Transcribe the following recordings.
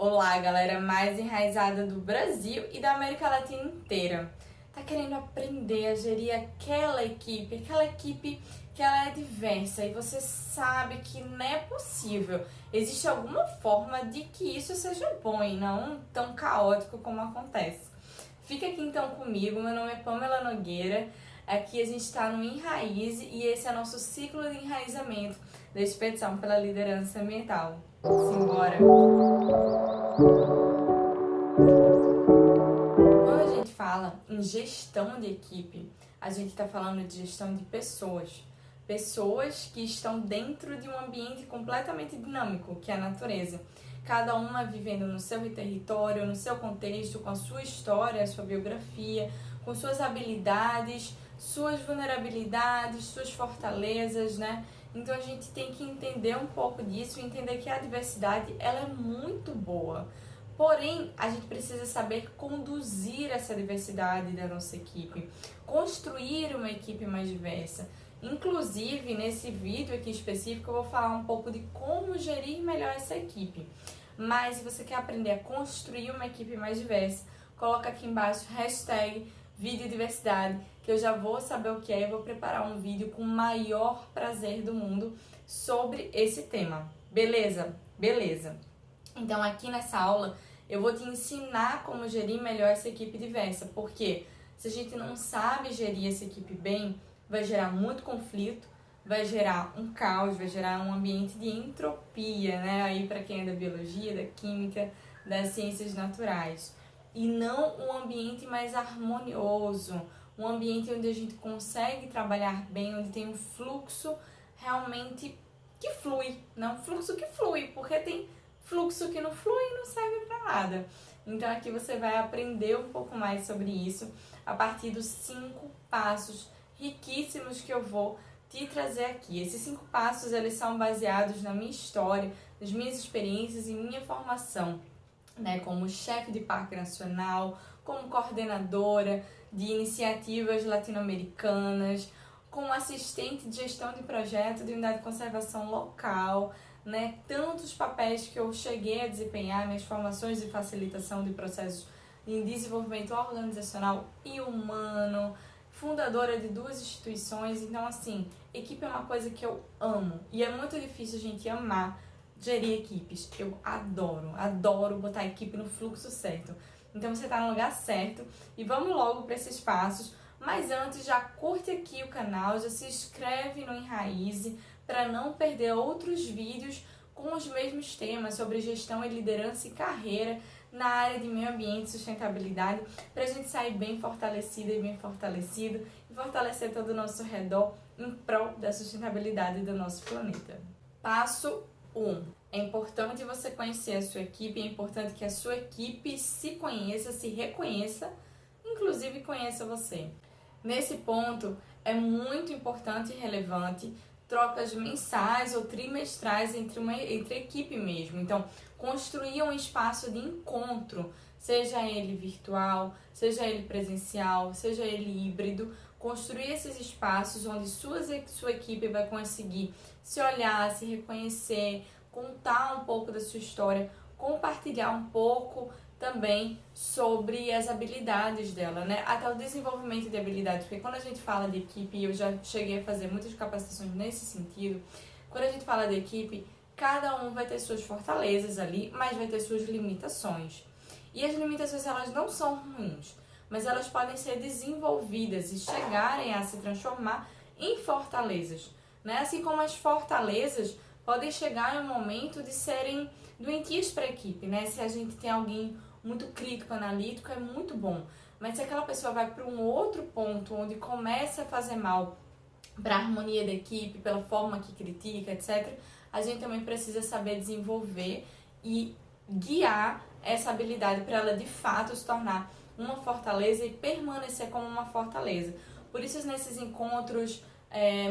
Olá, galera mais enraizada do Brasil e da América Latina inteira. Tá querendo aprender a gerir aquela equipe que ela é diversa e você sabe que não é possível. Existe alguma forma de que isso seja bom e não tão caótico como acontece. Fica aqui então comigo, meu nome é Pamela Nogueira. Aqui a gente está no Enraize e esse é nosso ciclo de enraizamento da expedição pela liderança ambiental. Simbora! Quando a gente fala em gestão de equipe, a gente está falando de gestão de pessoas. Pessoas que estão dentro de um ambiente completamente dinâmico, que é a natureza. Cada uma vivendo no seu território, no seu contexto, com a sua história, a sua biografia, com suas habilidades, suas vulnerabilidades, suas fortalezas, né? Então a gente tem que entender um pouco disso e entender que a diversidade ela é muito boa. Porém, a gente precisa saber conduzir essa diversidade da nossa equipe, construir uma equipe mais diversa. Inclusive, nesse vídeo aqui específico, eu vou falar um pouco de como gerir melhor essa equipe. Mas se você quer aprender a construir uma equipe mais diversa, coloca aqui embaixo #videodiversidade, que eu já vou saber o que é e vou preparar um vídeo com o maior prazer do mundo sobre esse tema. Beleza? Beleza. Então aqui nessa aula eu vou te ensinar como gerir melhor essa equipe diversa, porque se a gente não sabe gerir essa equipe bem, vai gerar muito conflito, vai gerar um caos, vai gerar um ambiente de entropia, né? Aí para quem é da biologia, da química, das ciências naturais. E não um ambiente mais harmonioso, um ambiente onde a gente consegue trabalhar bem, onde tem um fluxo realmente que flui, não um fluxo que flui, porque tem fluxo que não flui e não serve para nada. Então aqui você vai aprender um pouco mais sobre isso a partir dos 5 passos riquíssimos que eu vou te trazer aqui. Esses 5 passos, eles são baseados na minha história, nas minhas experiências e minha formação, né, como chefe de parque nacional, como coordenadora de iniciativas latino-americanas, como assistente de gestão de projeto de unidade de conservação local, né, tantos papéis que eu cheguei a desempenhar, minhas formações de facilitação de processos em desenvolvimento organizacional e humano, fundadora de 2 instituições. Então, assim, equipe é uma coisa que eu amo e é muito difícil a gente amar gerir equipes. Eu adoro botar a equipe no fluxo certo. Então você está no lugar certo e vamos logo para esses passos. Mas antes, já curte aqui o canal, já se inscreve no Enraize para não perder outros vídeos com os mesmos temas sobre gestão e liderança e carreira na área de meio ambiente e sustentabilidade, para a gente sair bem fortalecida e bem fortalecido e fortalecer todo o nosso redor em prol da sustentabilidade do nosso planeta. Passo 1. É importante você conhecer a sua equipe, é importante que a sua equipe se conheça, se reconheça, inclusive conheça você. Nesse ponto, é muito importante e relevante trocas mensais ou trimestrais entre a equipe mesmo. Então, construir um espaço de encontro, seja ele virtual, seja ele presencial, seja ele híbrido, construir esses espaços onde sua equipe vai conseguir se olhar, se reconhecer, contar um pouco da sua história, compartilhar um pouco também sobre as habilidades dela, né? Até o desenvolvimento de habilidades, porque quando a gente fala de equipe, eu já cheguei a fazer muitas capacitações nesse sentido, quando a gente fala de equipe, cada um vai ter suas fortalezas ali, mas vai ter suas limitações. E as limitações, elas não são ruins, mas elas podem ser desenvolvidas e chegarem a se transformar em fortalezas, né? Assim como as fortalezas podem chegar em um momento de serem doentias para a equipe, né? Se a gente tem alguém muito crítico, analítico, é muito bom. Mas se aquela pessoa vai para um outro ponto, onde começa a fazer mal para a harmonia da equipe, pela forma que critica, etc., a gente também precisa saber desenvolver e guiar essa habilidade para ela de fato se tornar uma fortaleza e permanecer como uma fortaleza. Por isso, nesses encontros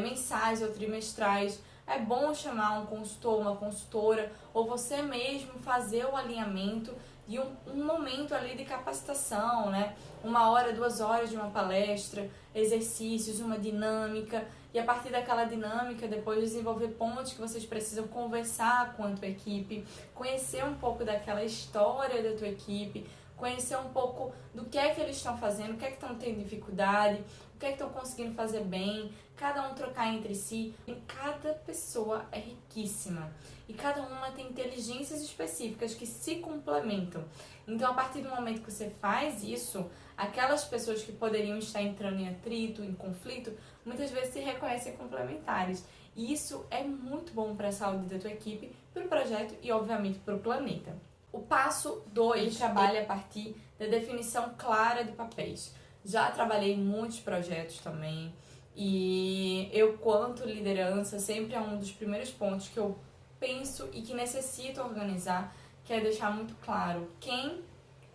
mensais ou trimestrais, é bom chamar um consultor, uma consultora, ou você mesmo fazer o alinhamento de um momento ali de capacitação, né? 1 hora, 2 horas de uma palestra, exercícios, uma dinâmica, e a partir daquela dinâmica, depois desenvolver pontos que vocês precisam conversar com a tua equipe, conhecer um pouco daquela história da tua equipe, conhecer um pouco do que é que eles estão fazendo, o que é que estão tendo dificuldade, o que é que estão conseguindo fazer bem, cada um trocar entre si. E cada pessoa é riquíssima e cada uma tem inteligências específicas que se complementam. Então, a partir do momento que você faz isso, aquelas pessoas que poderiam estar entrando em atrito, em conflito, muitas vezes se reconhecem complementares. E isso é muito bom para a saúde da tua equipe, para o projeto e, obviamente, para o planeta. O passo 2 trabalha a partir da definição clara de papéis. Já trabalhei em muitos projetos também e eu, quanto liderança, sempre é um dos primeiros pontos que eu penso e que necessito organizar, que é deixar muito claro quem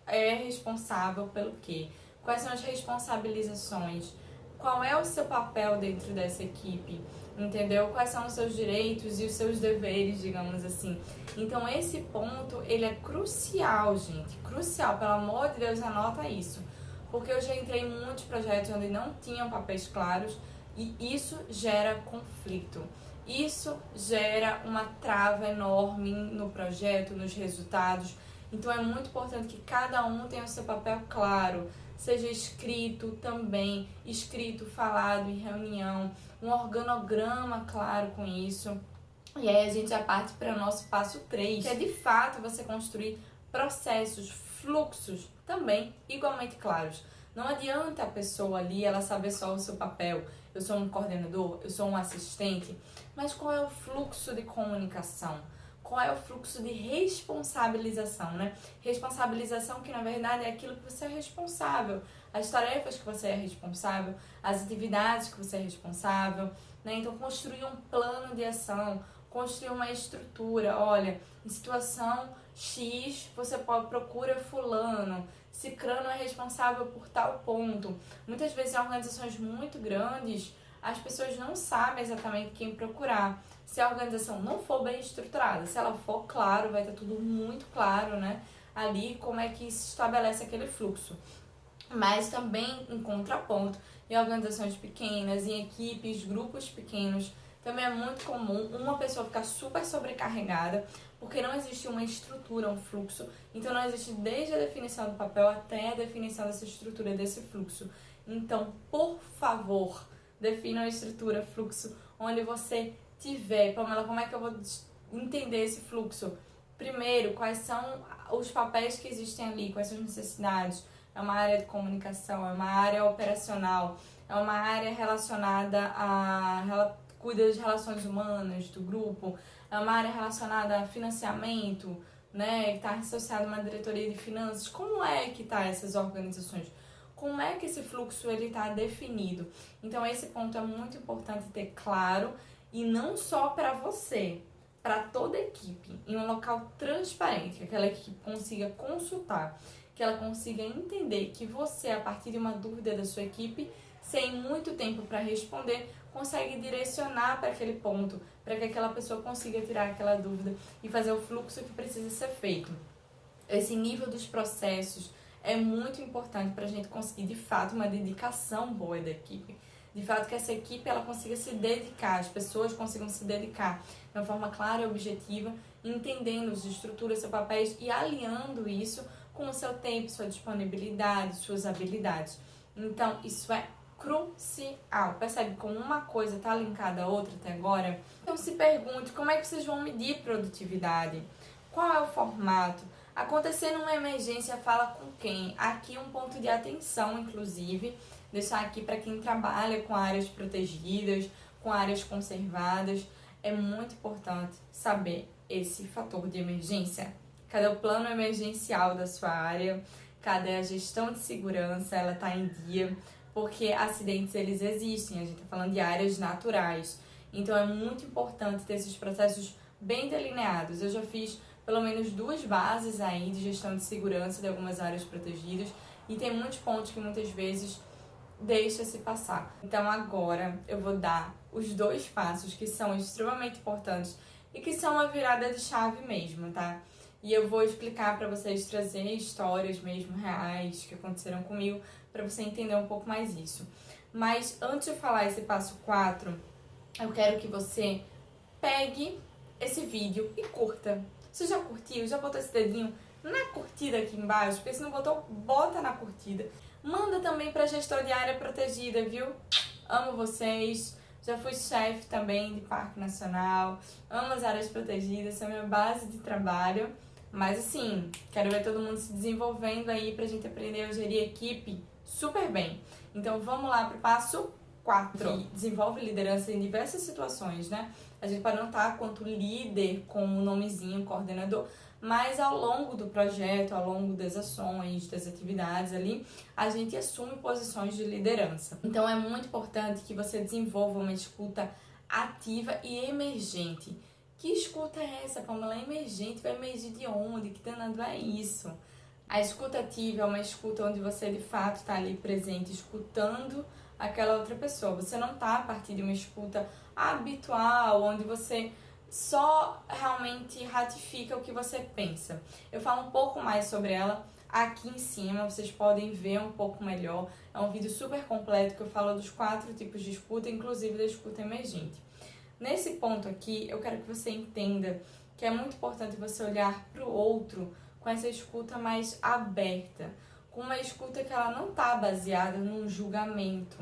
é responsável pelo quê, quais são as responsabilizações, qual é o seu papel dentro dessa equipe, entendeu? Quais são os seus direitos e os seus deveres, digamos assim. Então esse ponto, ele é crucial, gente, crucial, pelo amor de Deus, anota isso. Porque eu já entrei em muitos projetos onde não tinham papéis claros e isso gera conflito. Isso gera uma trava enorme no projeto, nos resultados. Então é muito importante que cada um tenha o seu papel claro, seja escrito também, escrito, falado em reunião, um organograma claro com isso. E aí a gente já parte para o nosso passo 3, que é de fato você construir processos, fluxos também igualmente claros. Não adianta a pessoa ali, ela saber só o seu papel. Eu sou um coordenador, eu sou um assistente, mas qual é o fluxo de comunicação? Qual é o fluxo de responsabilização, né? Responsabilização que, na verdade, é aquilo que você é responsável, as tarefas que você é responsável, as atividades que você é responsável, né? Então, construir um plano de ação, construir uma estrutura. Olha, em situação X, você procura fulano, cicrano é responsável por tal ponto. Muitas vezes, em organizações muito grandes, as pessoas não sabem exatamente quem procurar. Se a organização não for bem estruturada, se ela for, claro, vai estar tudo muito claro, né? Ali, como é que se estabelece aquele fluxo. Mas também, em contraponto, em organizações pequenas, em equipes, grupos pequenos, também é muito comum uma pessoa ficar super sobrecarregada, porque não existe uma estrutura, um fluxo. Então, não existe desde a definição do papel até a definição dessa estrutura, desse fluxo. Então, por favor, defina uma estrutura, fluxo, onde você tiver. Pamela, como é que eu vou entender esse fluxo? Primeiro, quais são os papéis que existem ali, quais são as necessidades? É uma área de comunicação, é uma área operacional, é uma área relacionada cuida das relações humanas do grupo, é uma área relacionada a financiamento, né, que está associada a uma diretoria de finanças. Como é que tá essas organizações? Como é que esse fluxo ele está definido? Então esse ponto é muito importante ter claro, e não só para você, para toda a equipe, em um local transparente, que aquela equipe consiga consultar, que ela consiga entender que você, a partir de uma dúvida da sua equipe, sem muito tempo para responder, consegue direcionar para aquele ponto, para que aquela pessoa consiga tirar aquela dúvida e fazer o fluxo que precisa ser feito. Esse nível dos processos é muito importante para a gente conseguir, de fato, uma dedicação boa da equipe. De fato, que essa equipe ela consiga se dedicar, as pessoas consigam se dedicar de uma forma clara e objetiva, entendendo as estruturas, seus papéis e alinhando isso com o seu tempo, sua disponibilidade, suas habilidades. Então, isso é crucial. Percebe como uma coisa está linkada à outra até agora? Então, se pergunte como é que vocês vão medir produtividade? Qual é o formato? Acontecendo uma emergência, fala com quem? Aqui um ponto de atenção, inclusive, deixar aqui para quem trabalha com áreas protegidas, com áreas conservadas, é muito importante saber esse fator de emergência. Cadê o plano emergencial da sua área? Cadê a gestão de segurança? Ela está em dia, porque acidentes eles existem, a gente está falando de áreas naturais. Então é muito importante ter esses processos bem delineados. Eu já fiz pelo menos 2 bases aí de gestão de segurança de algumas áreas protegidas e tem muitos pontos que muitas vezes deixa-se passar. Então agora eu vou dar os 2 passos que são extremamente importantes e que são uma virada de chave mesmo, tá? E eu vou explicar para vocês, trazer histórias mesmo reais que aconteceram comigo para você entender um pouco mais isso. Mas antes de falar esse passo 4, eu quero que você pegue esse vídeo e curta. Você já curtiu? Já botou esse dedinho na curtida aqui embaixo? Porque se não botou, bota na curtida. Manda também para gestor de área protegida, viu? Amo vocês. Já fui chefe também de Parque Nacional. Amo as áreas protegidas, são minha base de trabalho. Mas assim, quero ver todo mundo se desenvolvendo aí pra gente aprender a gerir equipe super bem. Então vamos lá pro passo 4. Desenvolve liderança em diversas situações, né? A gente pode não estar quanto líder com o nomezinho coordenador, mas ao longo do projeto, ao longo das ações, das atividades ali, a gente assume posições de liderança. Então é muito importante que você desenvolva uma escuta ativa e emergente. Que escuta é essa, Pamela? É emergente, vai emergir de onde? Que danado é isso? A escuta ativa é uma escuta onde você de fato está ali presente, escutando aquela outra pessoa. Você não está a partir de uma escuta habitual, onde você só realmente ratifica o que você pensa. Eu falo um pouco mais sobre ela aqui em cima, vocês podem ver um pouco melhor. É um vídeo super completo que eu falo dos 4 tipos de escuta, inclusive da escuta emergente. Nesse ponto aqui, eu quero que você entenda que é muito importante você olhar para o outro com essa escuta mais aberta, com uma escuta que ela não está baseada num julgamento,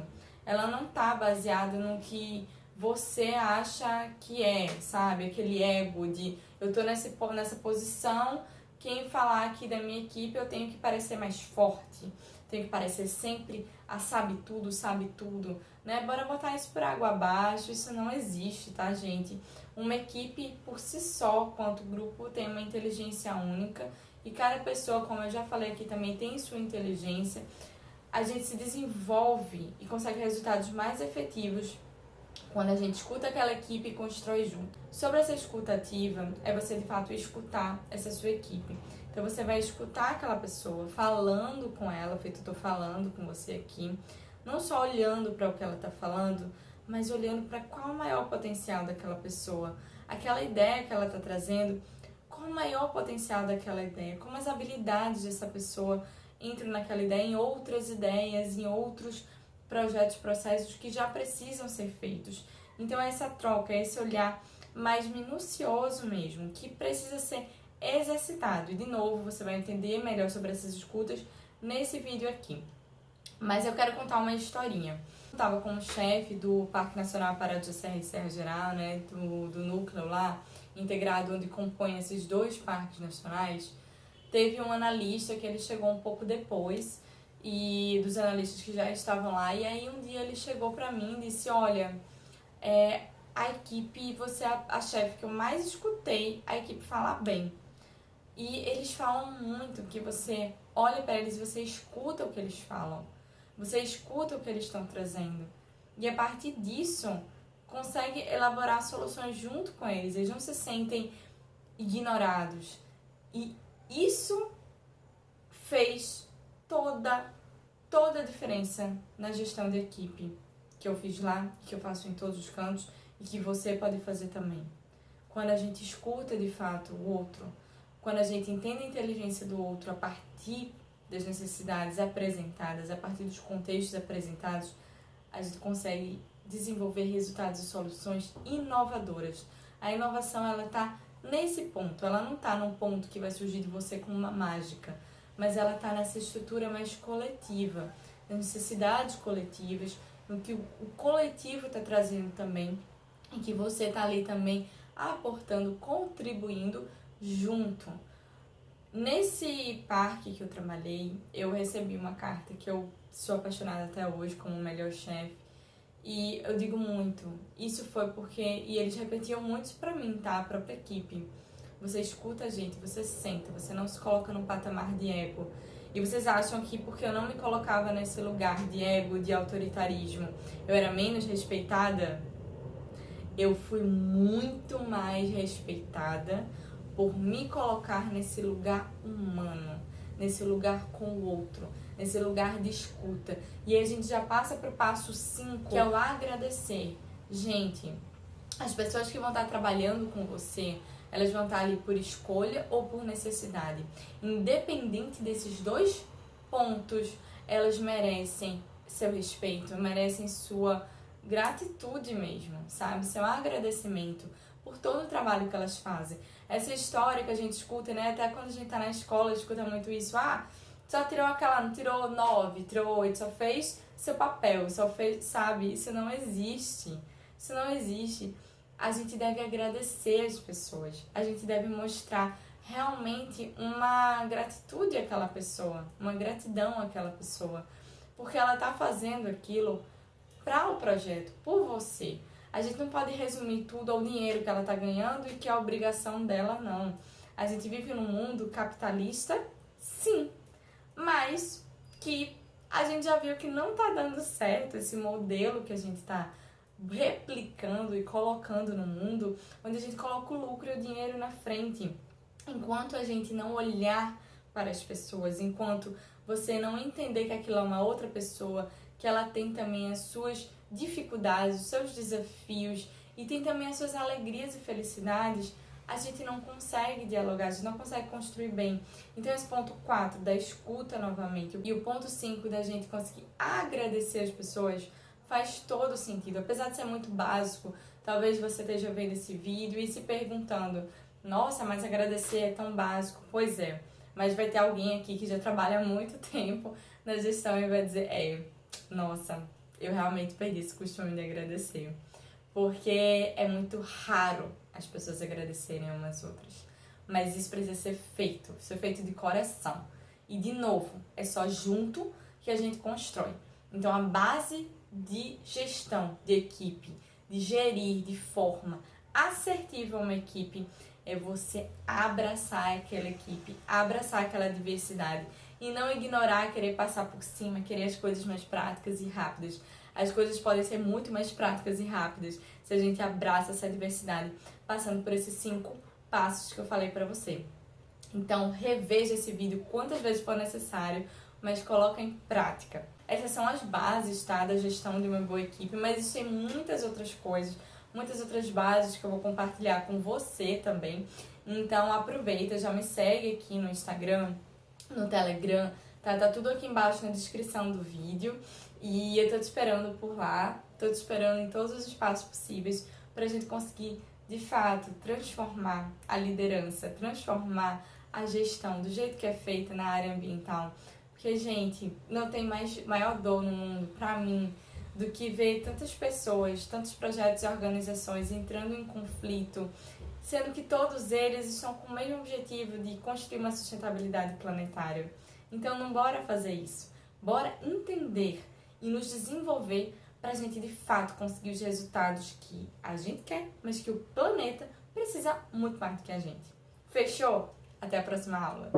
ela não está baseada no que você acha que é, sabe? Aquele ego de eu tô nessa posição, quem falar aqui da minha equipe eu tenho que parecer mais forte, tenho que parecer sempre a sabe tudo, né? Bora botar isso por água abaixo, isso não existe, tá, gente? Uma equipe por si só, quanto grupo, tem uma inteligência única e cada pessoa, como eu já falei aqui, também tem sua inteligência. A gente se desenvolve e consegue resultados mais efetivos quando a gente escuta aquela equipe e constrói junto. Sobre essa escuta ativa, é você de fato escutar essa sua equipe. Então você vai escutar aquela pessoa, falando com ela, feito eu tô falando com você aqui, não só olhando para o que ela tá falando, mas olhando para qual o maior potencial daquela pessoa, aquela ideia que ela tá trazendo, qual o maior potencial daquela ideia, como as habilidades dessa pessoa entram naquela ideia, em outras ideias, em outros projetos, processos que já precisam ser feitos. Então é essa troca, é esse olhar mais minucioso mesmo, que precisa ser exercitado. E de novo, você vai entender melhor sobre essas escutas nesse vídeo aqui. Mas eu quero contar uma historinha. Eu estava como chefe do Parque Nacional Pará de Serra e Serra Geral, né, do núcleo lá, integrado onde compõem esses 2 parques nacionais. Teve um analista que ele chegou um pouco depois, e dos analistas que já estavam lá, e aí um dia ele chegou pra mim e disse, olha, a equipe, você é a chefe que eu mais escutei a equipe falar bem. E eles falam muito que você olha pra eles e você escuta o que eles falam, você escuta o que eles estão trazendo, e a partir disso consegue elaborar soluções junto com eles, eles não se sentem ignorados. E isso fez toda a diferença na gestão de equipe que eu fiz lá, que eu faço em todos os cantos e que você pode fazer também. Quando a gente escuta de fato o outro, quando a gente entende a inteligência do outro a partir das necessidades apresentadas, a partir dos contextos apresentados, a gente consegue desenvolver resultados e soluções inovadoras. A inovação, ela está nesse ponto, ela não está num ponto que vai surgir de você com uma mágica, mas ela está nessa estrutura mais coletiva, nas necessidades coletivas, no que o coletivo está trazendo também, e que você está ali também aportando, contribuindo junto. Nesse parque que eu trabalhei, eu recebi uma carta que eu sou apaixonada até hoje como melhor chefe, e eu digo muito, isso foi porque, e eles repetiam muito isso pra mim, tá? A própria equipe. Você escuta a gente, você senta, você não se coloca num patamar de ego. E vocês acham que porque eu não me colocava nesse lugar de ego, de autoritarismo, eu era menos respeitada? Eu fui muito mais respeitada por me colocar nesse lugar humano, nesse lugar com o outro, nesse lugar de escuta. E aí a gente já passa para o passo 5, que é o agradecer. Gente, as pessoas que vão estar trabalhando com você, elas vão estar ali por escolha ou por necessidade. Independente desses 2 pontos, elas merecem seu respeito, merecem sua gratitude mesmo, sabe? Seu agradecimento por todo o trabalho que elas fazem. Essa história que a gente escuta, né? Até quando a gente tá na escola, escuta muito isso. Ah, só tirou aquela, não tirou 9, tirou 8, só fez seu papel, só fez, sabe? Isso não existe. Isso não existe. A gente deve agradecer as pessoas. A gente deve mostrar realmente uma gratitude àquela pessoa, uma gratidão àquela pessoa, porque ela tá fazendo aquilo para o projeto, por você. A gente não pode resumir tudo ao dinheiro que ela tá ganhando e que é a obrigação dela, não. A gente vive num mundo capitalista, sim, mas que a gente já viu que não tá dando certo esse modelo que a gente tá replicando e colocando no mundo, onde a gente coloca o lucro e o dinheiro na frente. Enquanto a gente não olhar para as pessoas, enquanto você não entender que aquilo é uma outra pessoa, que ela tem também as suas dificuldades, os seus desafios e tem também as suas alegrias e felicidades, a gente não consegue dialogar, a gente não consegue construir bem. Então esse ponto 4 da escuta novamente e o ponto 5 da gente conseguir agradecer as pessoas faz todo sentido. Apesar de ser muito básico, talvez você esteja vendo esse vídeo e se perguntando: nossa, mas agradecer é tão básico. Pois é, mas vai ter alguém aqui que já trabalha há muito tempo na gestão e vai dizer: nossa, eu realmente perdi esse costume de agradecer. Porque é muito raro as pessoas agradecerem umas outras. Mas isso precisa ser feito de coração. E, de novo, é só junto que a gente constrói. Então, a base de gestão de equipe, de gerir de forma assertiva uma equipe, é você abraçar aquela equipe, abraçar aquela diversidade e não ignorar, querer passar por cima, querer as coisas mais práticas e rápidas. As coisas podem ser muito mais práticas e rápidas se a gente abraça essa diversidade, passando por esses 5 passos que eu falei pra você. Então, reveja esse vídeo quantas vezes for necessário, mas coloca em prática. Essas são as bases, tá, da gestão de uma boa equipe, mas existem muitas outras coisas, muitas outras bases que eu vou compartilhar com você também. Então, aproveita, já me segue aqui no Instagram, no Telegram, tá tudo aqui embaixo na descrição do vídeo. E eu tô te esperando por lá, tô te esperando em todos os espaços possíveis pra gente conseguir, de fato, transformar a liderança, transformar a gestão do jeito que é feita na área ambiental. Porque, gente, não tem maior dor no mundo, pra mim, do que ver tantas pessoas, tantos projetos e organizações entrando em conflito, sendo que todos eles estão com o mesmo objetivo de construir uma sustentabilidade planetária. Então, não bora fazer isso. Bora entender e nos desenvolver para a gente, de fato, conseguir os resultados que a gente quer, mas que o planeta precisa muito mais do que a gente. Fechou? Até a próxima aula!